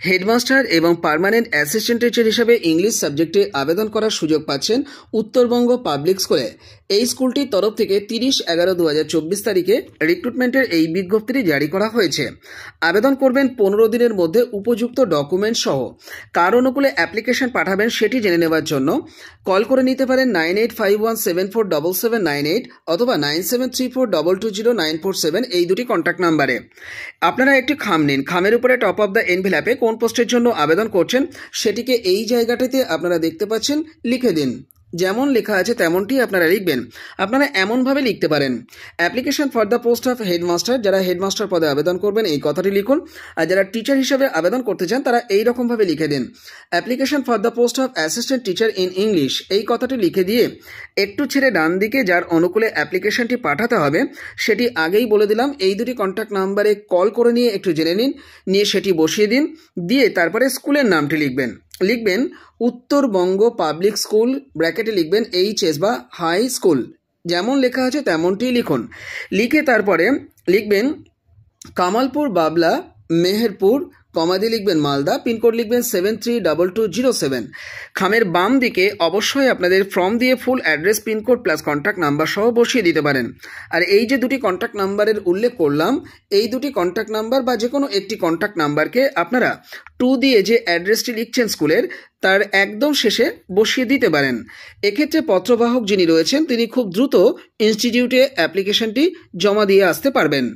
Headmaster এবং permanent assistant teacher হিসেবে English সাবজেক্টে আবেদন করার সুযোগ পাচ্ছেন উত্তরবঙ্গ পাবলিক স্কুলে। এই স্কুলটির তরফ থেকে 30/11/2024 তারিখে রিক্রুটমেন্টের এই বিজ্ঞপ্তিটি জারি করা হয়েছে। আবেদন করবেন 15 দিনের মধ্যে উপযুক্ত ডকুমেন্ট সহ। কার অনুকূলে অ্যাপ্লিকেশন পাঠাবেন সেটি জেনে নেওয়ার জন্য কল করে নিতে পারেন 9851747798 অথবা 9734220947 এই দুটি কন্ট্যাক্ট নাম্বারে। আপনারা একটি খাম নিন, খামের উপরে টপ অফ দ্য এনভেলপে কোন পোস্টের জন্য আবেদন করছেন সেটিকে এই জায়গাটিতে আপনারা দেখতে পাচ্ছেন লিখে দিন। যেমন লেখা আছে তেমনটি আপনারা লিখবেন। আপনারা এমনভাবে লিখতে পারেন, application for the post of headmaster, যারা হেডমাস্টার পদে আবেদন করবেন এই কথাটি লিখুন। আর যারা টিচার হিসেবে আবেদন করতে চান তারা এই রকমভাবে লিখে দিন, application for the post of assistant teacher in English এই কথাটি লিখে দিয়ে একটু ছেড়ে ডান দিকে যার অনুকূলে অ্যাপ্লিকেশনটি পাঠাতে হবে সেটি আগেই বলে দিলাম। এই দুটি কন্ট্যাক্ট নাম্বারে কল করে নিয়ে একটু জেনে নিন, নিয়ে সেটি বসিয়ে দিন, দিয়ে তারপরে স্কুলের নামটি লিখবেন উত্তরবঙ্গ পাবলিক স্কুল, ব্র্যাকেটে লিখবেন এইচএস বা হাই স্কুল, যেমন লেখা আছে তেমনটি লিখুন। লিখে তারপরে লিখবেন কামালপুর বাবলা মেহেরপুর, কমা দিয়ে লিখবেন মালদা, পিনকোড লিখবেন 732207। খামের বাম দিকে অবশ্যই আপনাদের ফর্ম দিয়ে full address, pincode plus contact number সহ বসিয়ে দিতে পারেন। আর এই যে দুটি কন্ট্যাক্ট নাম্বারের উল্লেখ করলাম, এই দুটি কন্ট্যাক্ট নাম্বার বা যে কোনো একটি কন্ট্যাক্ট নাম্বারকে আপনারা 2 দিয়ে যে অ্যাড্রেসটি লিখছেন স্কুলের তার একদম শেষে বসিয়ে দিতে পারেন। এক্ষেত্রে পত্রবাহক যিনি রয়েছেন তিনি খুব দ্রুত ইনস্টিটিউটে অ্যাপ্লিকেশনটি জমা দিয়ে আসতে পারবেন।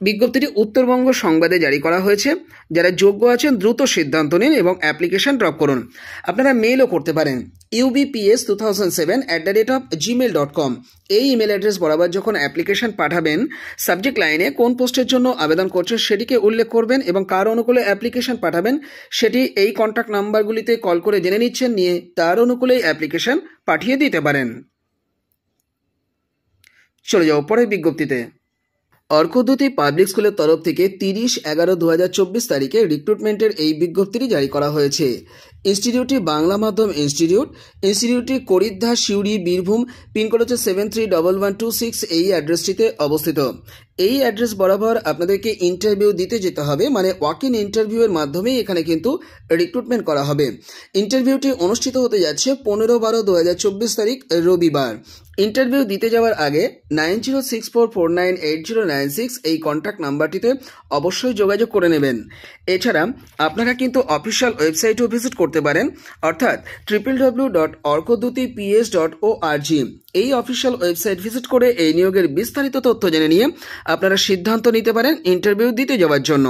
বিজ্ঞপ্তিটি উত্তরবঙ্গ সংবাদে জারি করা হয়েছে। যারা যোগ্য আছেন দ্রুত সিদ্ধান্ত নিন এবং অ্যাপ্লিকেশন ড্রপ করুন। আপনারা মেইলও করতে পারেন ubps2007@gmail.com। এই ইমেল অ্যাড্রেস বরাবর যখন অ্যাপ্লিকেশন পাঠাবেন সাবজেক্ট লাইনে কোন পোস্টের জন্য আবেদন করছেন সেটিকে উল্লেখ করবেন এবং কার অনুকূলে অ্যাপ্লিকেশন পাঠাবেন সেটি এই কন্ট্যাক্ট নাম্বারগুলিতে কল করে জেনে নিচ্ছেন, নিয়ে তার অনুকূলেই অ্যাপ্লিকেশন পাঠিয়ে দিতে পারেন। চলে যাও পরের বিজ্ঞপ্তিতে। অর্কদ্যুতি পাবলিক স্কুলের তরফ থেকে 30/11/2024 তারিখে রিক্রুটমেন্টের এই বিজ্ঞপ্তিটি জারি করা হয়েছে। ইনস্টিটিউটটি বাংলা মাধ্যম ইনস্টিটিউটটি করিদ্ধা, সিউড়ি, বীরভূম, পিনকোড হচ্ছে 731126 এই অ্যাড্রেসটিতে অবস্থিত। এই অ্যাড্রেস বরাবর আপনাদেরকে ইন্টারভিউ দিতে যেতে হবে, মানে ওয়াক ইন ইন্টারভিউয়ের মাধ্যমেই এখানে কিন্তু রিক্রুটমেন্ট করা হবে। ইন্টারভিউটি অনুষ্ঠিত হতে যাচ্ছে 15/12/2024 তারিখ রবিবার। ইন্টারভিউ দিতে যাওয়ার আগে 9064498096 এই কন্ট্যাক্ট নাম্বারটিতে অবশ্যই যোগাযোগ করে নেবেন। এছাড়া আপনারা কিন্তু অফিসিয়াল ওয়েবসাইটও ভিজিট করতে পারেন, অর্থাৎ www.orkodutips.org। এই অফিসিয়াল ওয়েবসাইট ভিজিট করে এই নিয়োগের বিস্তারিত তথ্য জেনে নিয়ে আপনারা সিদ্ধান্ত নিতে পারেন ইন্টারভিউ দিতে যাওয়ার জন্য।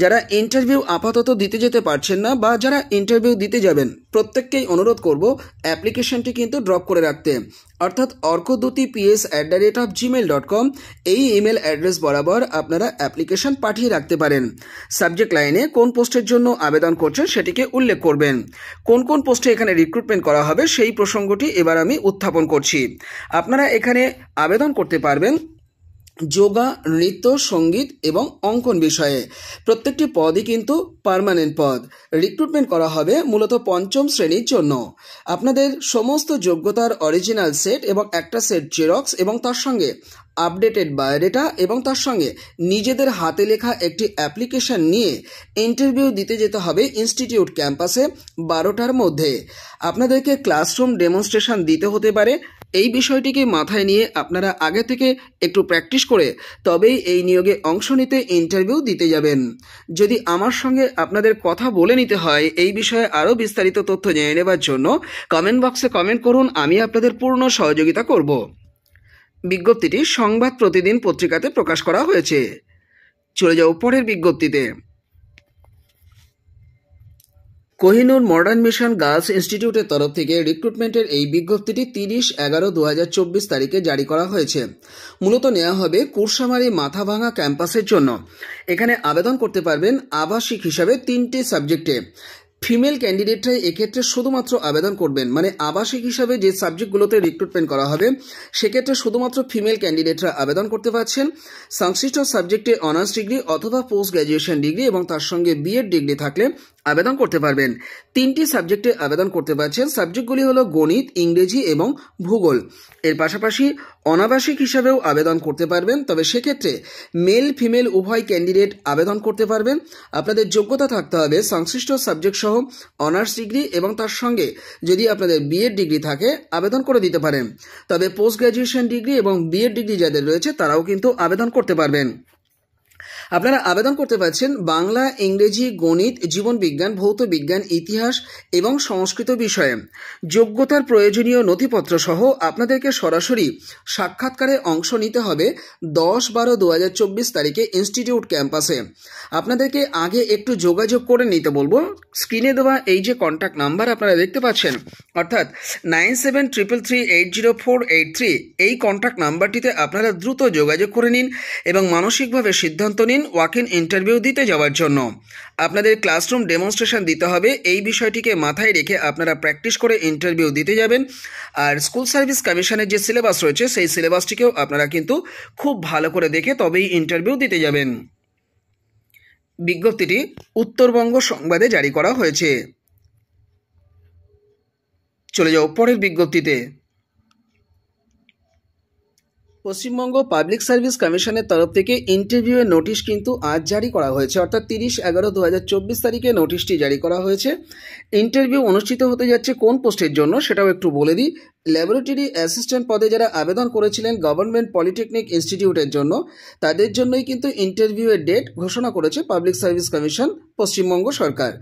যারা ইন্টারভিউ আপাতত দিতে যেতে পারছেন না বা যারা ইন্টারভিউ দিতে যাবেন প্রত্যেককেই অনুরোধ করব অ্যাপ্লিকেশনটি কিন্তু ড্রপ করে রাখতে, অর্থাৎ orkodutips@gmail.com এই ইমেল অ্যাড্রেস বরাবর আপনারা অ্যাপ্লিকেশন পাঠিয়ে রাখতে পারেন। সাবজেক্ট লাইনে কোন পোস্টের জন্য আবেদন করছেন সেটিকে উল্লেখ করবেন। কোন কোন পোস্টে এখানে রিক্রুটমেন্ট করা হবে সেই প্রসঙ্গটি এবার আমি উত্থাপন করছি। আপনারা এখানে আবেদন করতে পারবেন যোগা, নৃত্য, সঙ্গীত এবং অঙ্কন বিষয়ে। প্রত্যেকটি পদই কিন্তু পার্মানেন্ট পদ। রিক্রুটমেন্ট করা হবে মূলত 5ম শ্রেণীর জন্য। আপনাদের সমস্ত যোগ্যতার অরিজিনাল সেট এবং একটা সেট জেরক্স এবং তার সঙ্গে আপডেটেড বায়োডেটা এবং তার সঙ্গে নিজেদের হাতে লেখা একটি অ্যাপ্লিকেশন নিয়ে ইন্টারভিউ দিতে যেতে হবে ইনস্টিটিউট ক্যাম্পাসে 12টার মধ্যে। আপনাদেরকে ক্লাসরুম ডেমনস্ট্রেশন দিতে হতে পারে। এই বিষয়টিকে মাথায় নিয়ে আপনারা আগে থেকে একটু প্র্যাকটিস করে তবেই এই নিয়োগে অংশ নিতে ইন্টারভিউ দিতে যাবেন। যদি আমার সঙ্গে আপনাদের কথা বলে নিতে হয় এই বিষয়ে আরও বিস্তারিত তথ্য জেনে নেবার জন্য কমেন্ট বক্সে কমেন্ট করুন, আমি আপনাদের পূর্ণ সহযোগিতা করব। বিজ্ঞপ্তিটি সংবাদ প্রতিদিন পত্রিকাতে প্রকাশ করা হয়েছে। চলে যাও পরের বিজ্ঞপ্তিতে। কোহিনুর মডার্ন মিশন গার্লস ইনস্টিটিউটের তরফ থেকে রিক্রুটমেন্টের এই বিজ্ঞপ্তিটি 30/11/2024 তারিখে জারি করা হয়েছে। মূলত নেওয়া হবে কুরসামারি মাথাভাঙা ক্যাম্পাসের জন্য। এখানে আবেদন করতে পারবেন আবাসিক হিসাবে 3টি সাবজেক্টে। ফিমেল ক্যান্ডিডেটরাই এক্ষেত্রে শুধুমাত্র আবেদন করবেন, মানে আবাসিক হিসাবে যে সাবজেক্টগুলোতে রিক্রুটমেন্ট করা হবে সেক্ষেত্রে শুধুমাত্র ফিমেল ক্যান্ডিডেটরা আবেদন করতে পারছেন। সংশ্লিষ্ট সাবজেক্টে অনার্স ডিগ্রি অথবা পোস্ট গ্র্যাজুয়েশন ডিগ্রি এবং তার সঙ্গে বিএড ডিগ্রি থাকলে আবেদন করতে পারবেন। 3টি সাবজেক্টে আবেদন করতে পারছেন। সাবজেক্টগুলি হলো গণিত, ইংরেজি এবং ভূগোল। এর পাশাপাশি অনাবাসিক হিসাবেও আবেদন করতে পারবেন, তবে সেক্ষেত্রে মেল ফিমেল উভয় ক্যান্ডিডেট আবেদন করতে পারবেন। আপনাদের যোগ্যতা থাকতে হবে সংশ্লিষ্ট সাবজেক্ট সহ অনার্স ডিগ্রি এবং তার সঙ্গে যদি আপনাদের বিএড ডিগ্রি থাকে আবেদন করে দিতে পারেন। তবে পোস্ট গ্র্যাজুয়েশন ডিগ্রি এবং বিএড ডিগ্রি যাদের রয়েছে তারাও কিন্তু আবেদন করতে পারবেন। আপনারা আবেদন করতে পারছেন বাংলা, ইংরেজি, গণিত, জীবন বিজ্ঞান, ভৌত বিজ্ঞান, ইতিহাস এবং সংস্কৃত বিষয়ে। যোগ্যতার প্রয়োজনীয় নথিপত্র সহ আপনাদেরকে সরাসরি সাক্ষাৎকারে অংশ নিতে হবে 10-12-2024 তারিখে ইনস্টিটিউট ক্যাম্পাসে। আপনাদেরকে আগে একটু যোগাযোগ করে নিতে বলবো। স্ক্রিনে দেওয়া এই যে কন্ট্যাক্ট নাম্বার আপনারা দেখতে পাচ্ছেন, অর্থাৎ 9733804883, এই কন্ট্যাক্ট নাম্বারটিতে আপনারা দ্রুত যোগাযোগ করে নিন এবং মানসিকভাবে সিদ্ধান্ত নিন ওয়াক ইন ইন্টারভিউ দিতে যাওয়ার জন্য। আপনাদের ক্লাসরুম ডেমনস্ট্রেশন দিতে হবে, এই বিষয়টিকে মাথায় রেখে আপনারা প্র্যাকটিস করে ইন্টারভিউ দিতে যাবেন। আর স্কুল সার্ভিস কমিশনের যে সিলেবাস রয়েছে সেই সিলেবাসটিকেও আপনারা কিন্তু খুব ভালো করে দেখে তবেই ইন্টারভিউ দিতে যাবেন। বিজ্ঞপ্তিটি উত্তরবঙ্গ সংবাদে জারি করা হয়েছে। চলে যাও পরের বিজ্ঞপ্তিতে। পশ্চিমবঙ্গ পাবলিক সার্ভিস কমিশনের তরফ থেকে ইন্টারভিউয়ের নোটিশ কিন্তু আজ জারি করা হয়েছে, অর্থাৎ 30-11-2024 তারিখে নোটিশটি জারি করা হয়েছে। ইন্টারভিউ অনুষ্ঠিত হতে যাচ্ছে কোন পোস্টের জন্য সেটাও একটু বলে দিই। ল্যাবরেটরি অ্যাসিস্ট্যান্ট পদে যারা আবেদন করেছিলেন গভর্নমেন্ট পলিটেকনিক ইনস্টিটিউটের জন্য, তাদের জন্যই কিন্তু ইন্টারভিউয়ের ডেট ঘোষণা করেছে পাবলিক সার্ভিস কমিশন পশ্চিমবঙ্গ সরকার।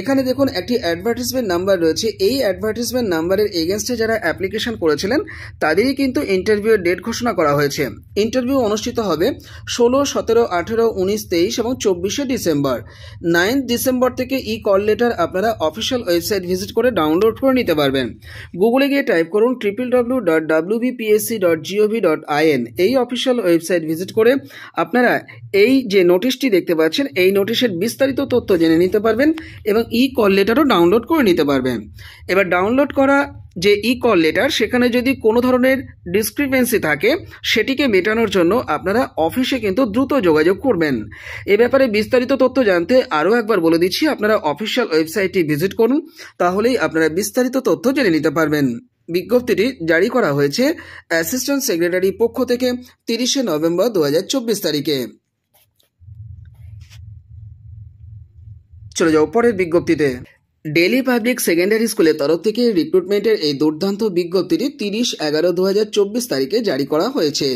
এখানে দেখুন একটি অ্যাডভার্টিসমেন্ট নাম্বার রয়েছে। এই অ্যাডভার্টিসমেন্ট নাম্বারের এগেনস্টে যারা অ্যাপ্লিকেশন করেছিলেন তাদেরই কিন্তু ইন্টারভিউয়ের ডেট ঘোষণা করা হয়েছে। ইন্টারভিউ অনুষ্ঠিত হবে 16, 17, 18, 19, 23 এবং 24শে ডিসেম্বর। 9 ডিসেম্বর থেকে কল লেটার আপনারা অফিসিয়াল ওয়েবসাইট ভিজিট করে ডাউনলোড করে নিতে পারবেন। গুগলে গিয়ে টাইপ করুন www.wbpsc.gov.in, এই অফিসিয়াল ওয়েবসাইট ভিজিট করে আপনারা এই যে নোটিশটি দেখতে পাচ্ছেন এই নোটিশের বিস্তারিত তথ্য জেনে নিতে পারবেন এবং কল লেটারও ডাউনলোড করে নিতে পারবেন। এবার ডাউনলোড করা যে কল লেটার, সেখানে যদি কোনো ধরনের ডিসক্রিপেন্সি থাকে সেটিকে মেটানোর জন্য আপনারা অফিসে কিন্তু দ্রুত যোগাযোগ করবেন। এ ব্যাপারে বিস্তারিত তথ্য জানতে আরও একবার বলে দিচ্ছি, আপনারা অফিসিয়াল ওয়েবসাইটটি ভিজিট করুন, তাহলেই আপনারা বিস্তারিত তথ্য জেনে নিতে পারবেন। বিজ্ঞপ্তিটি জারি করা হয়েছে অ্যাসিস্ট্যান্ট সেক্রেটারি পক্ষ থেকে 30শে নভেম্বর 2024 তারিখে। চলে যাও পরের বিজ্ঞপ্তিতে। ডেলি পাবলিক সেকেন্ডারি স্কুলের তরফ থেকে রিক্রুটমেন্টের এই দুর্দান্ত বিজ্ঞপ্তিটি 30-11-2024 তারিখে জারি করা হয়েছে।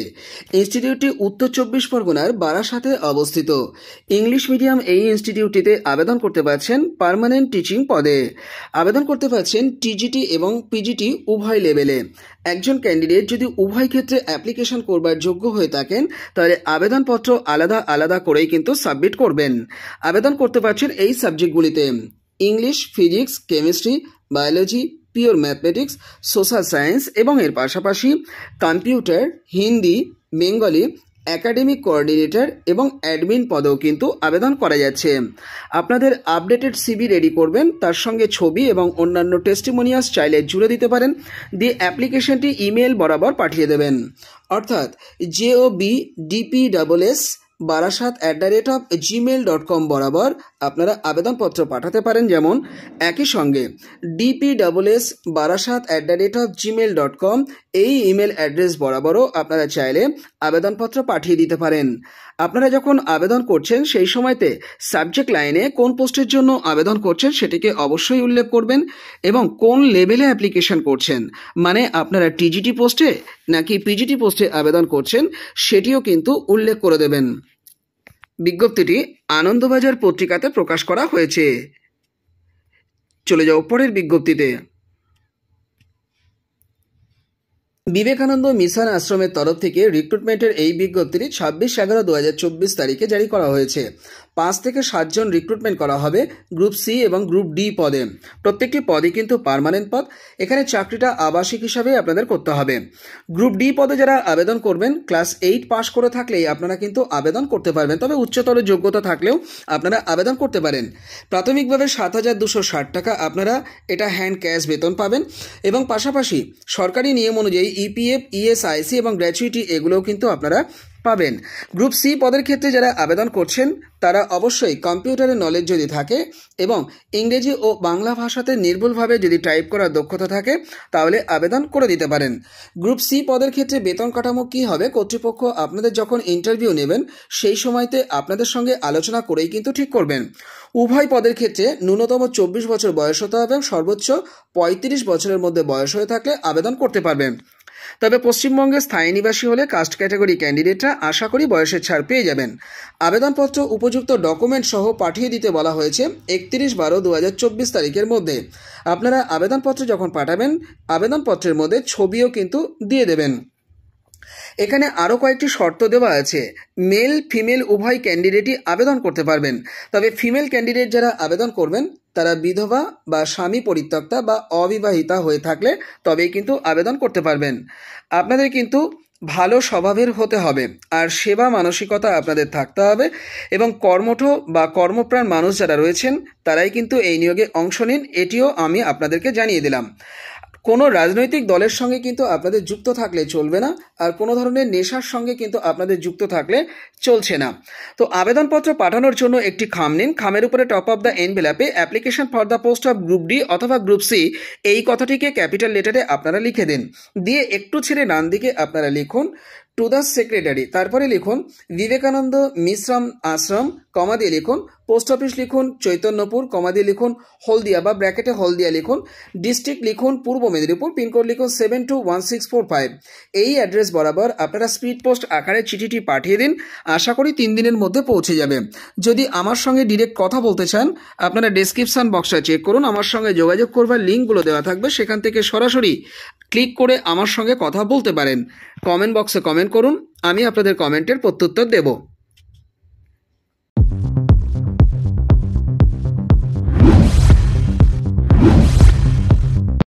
ইনস্টিটিউটটি উত্তর 24 পরগনার বারাসাতে অবস্থিত। ইংলিশ মিডিয়াম এই ইনস্টিটিউটটিতে আবেদন করতে পারছেন পার্মানেন্ট টিচিং পদে। আবেদন করতে পারছেন টিজিটি এবং পিজিটি উভয় লেভেলে। একজন ক্যান্ডিডেট যদি উভয় ক্ষেত্রে অ্যাপ্লিকেশন করবার যোগ্য হয়ে থাকেন তাহলে আবেদনপত্র আলাদা আলাদা করেই কিন্তু সাবমিট করবেন। আবেদন করতে পারছেন এই সাবজেক্টগুলিতে: English, physics, chemistry, biology, pure mathematics, social science এবং এর পাশাপাশি computer, Hindi, Bengali, academic coordinator এবং অ্যাডমিন পদেও কিন্তু আবেদন করা যাচ্ছে। আপনাদের আপডেটেড সিভি রেডি করবেন, তার সঙ্গে ছবি এবং অন্যান্য টেস্টিমোনিয়ালস চাইলে জুড়ে দিতে পারেন, দিয়ে অ্যাপ্লিকেশনটি ইমেল বরাবর পাঠিয়ে দেবেন, অর্থাৎ jobbarasat@gmail.com বরাবর আপনারা আবেদনপত্র পাঠাতে পারেন। যেমন একই সঙ্গে dpssbarasat@gmail.com এই ইমেল অ্যাড্রেস বরাবরও আপনারা চাইলে আবেদনপত্র পাঠিয়ে দিতে পারেন। আপনারা যখন আবেদন করছেন সেই সময়তে সাবজেক্ট লাইনে কোন পোস্টের জন্য আবেদন করছেন সেটিকে অবশ্যই উল্লেখ করবেন এবং কোন লেভেলে অ্যাপ্লিকেশন করছেন, মানে আপনারা টিজিটি পোস্টে নাকি পিজিটি পোস্টে আবেদন করছেন সেটিও কিন্তু উল্লেখ করে দেবেন। বিজ্ঞপ্তিটি আনন্দবাজার পত্রিকাতে প্রকাশ করা হয়েছে। চলে যাও পরের বিজ্ঞপ্তিতে। বিবেকানন্দ মিশন আশ্রমের তরফ থেকে রিক্রুটমেন্টের এই বিজ্ঞপ্তিটি 26-11-2024 তারিখে জারি করা হয়েছে। 5 থেকে 7 জন রিক্রুটমেন্ট করা হবে গ্রুপ সি এবং গ্রুপ ডি পদে। প্রত্যেকটি পদই কিন্তু পার্মানেন্ট পদ। এখানে চাকরিটা আবাসিক হিসাবে আপনাদের করতে হবে। গ্রুপ ডি পদে যারা আবেদন করবেন ক্লাস 8 পাস করে থাকলেই আপনারা কিন্তু আবেদন করতে পারবেন, তবে উচ্চতর যোগ্যতা থাকলেও আপনারা আবেদন করতে পারেন। প্রাথমিকভাবে 7,260 টাকা আপনারা এটা হ্যান্ড ক্যাশ বেতন পাবেন এবং পাশাপাশি সরকারি নিয়ম অনুযায়ী ইপিএফ, ইএসআইসি এবং গ্র্যাচুইটি এগুলোও কিন্তু আপনারা পাবেন। গ্রুপ সি পদের ক্ষেত্রে যারা আবেদন করছেন তারা অবশ্যই কম্পিউটারের নলেজ যদি থাকে এবং ইংরেজি ও বাংলা ভাষাতে নির্ভুলভাবে যদি টাইপ করার দক্ষতা থাকে তাহলে আবেদন করে দিতে পারেন। গ্রুপ সি পদের ক্ষেত্রে বেতন কাঠামো কী হবে, কর্তৃপক্ষ আপনাদের যখন ইন্টারভিউ নেবেন সেই সময়তে আপনাদের সঙ্গে আলোচনা করেই কিন্তু ঠিক করবেন। উভয় পদের ক্ষেত্রে ন্যূনতম 24 বছর বয়স হতে হবে এবং সর্বোচ্চ 35 বছরের মধ্যে বয়স হয়ে থাকলে আবেদন করতে পারবেন। তবে পশ্চিমবঙ্গে স্থায়ী নিবাসী হলে কাস্ট ক্যাটাগরি ক্যান্ডিডেটরা আশা করি বয়সের ছাড় পেয়ে যাবেন। আবেদনপত্র উপযুক্ত ডকুমেন্ট সহ পাঠিয়ে দিতে বলা হয়েছে 31/12/2024 তারিখের মধ্যে। আপনারা আবেদনপত্র যখন পাঠাবেন আবেদনপত্রের মধ্যে ছবিও কিন্তু দিয়ে দেবেন। এখানে আরও কয়েকটি শর্ত দেওয়া আছে। মেল ফিমেল উভয় ক্যান্ডিডেটই আবেদন করতে পারবেন, তবে ফিমেল ক্যান্ডিডেট যারা আবেদন করবেন তারা বিধবা বা স্বামী পরিত্যক্তা বা অবিবাহিতা হয়ে থাকলে তবেই কিন্তু আবেদন করতে পারবেন। আপনাদের কিন্তু ভালো স্বভাবের হতে হবে আর সেবা মানসিকতা আপনাদের থাকতে হবে এবং কর্মঠ বা কর্মপ্রাণ মানুষ যারা রয়েছেন তারাই কিন্তু এই নিয়োগে অংশ নিন, এটিও আমি আপনাদেরকে জানিয়ে দিলাম। কোনো রাজনৈতিক দলের সঙ্গে কিন্তু আপনাদের যুক্ত থাকলে চলবে না, আর কোনো ধরনের নেশার সঙ্গে কিন্তু আপনাদের যুক্ত থাকলে চলছে না। তো আবেদনপত্র পাঠানোর জন্য একটি খাম নিন, খামের উপরে টপ অফ দ্য এনভেলপে application for the post of group D অথবা গ্রুপ সি এই কথাটিকে ক্যাপিটাল লেটারে আপনারা লিখে দিন। দিয়ে একটু ছেড়ে ডান দিকে আপনারা লিখুন টু দ্য সেক্রেটারি, তারপরে লিখুন বিবেকানন্দ মিশ্রম আশ্রম, কমা দিয়ে লিখুন পোস্ট অফিস, লিখুন চৈতন্যপুর, কমা দিয়ে লিখুন হলদিয়া বা ব্র্যাকেটে হলদিয়া লিখুন, ডিস্ট্রিক্ট লিখুন পূর্ব মেদিনীপুর, পিনকোড লিখুন 721645। এই অ্যাড্রেস বরাবর আপনারা স্পিড পোস্ট আকারে চিঠিটি পাঠিয়ে দিন, আশা করি 3 দিনের মধ্যে পৌঁছে যাবে। যদি আমার সঙ্গে ডিরেক্ট কথা বলতে চান আপনারা ডেসক্রিপশন বক্সটা চেক করুন, আমার সঙ্গে যোগাযোগ করবার লিঙ্কগুলো দেওয়া থাকবে, সেখান থেকে সরাসরি ক্লিক করে আমার সঙ্গে কথা বলতে পারেন। কমেন্ট বক্সে কমেন্ট করুন, আমি আপনাদের কমেন্টের প্রত্যুত্তর দেব।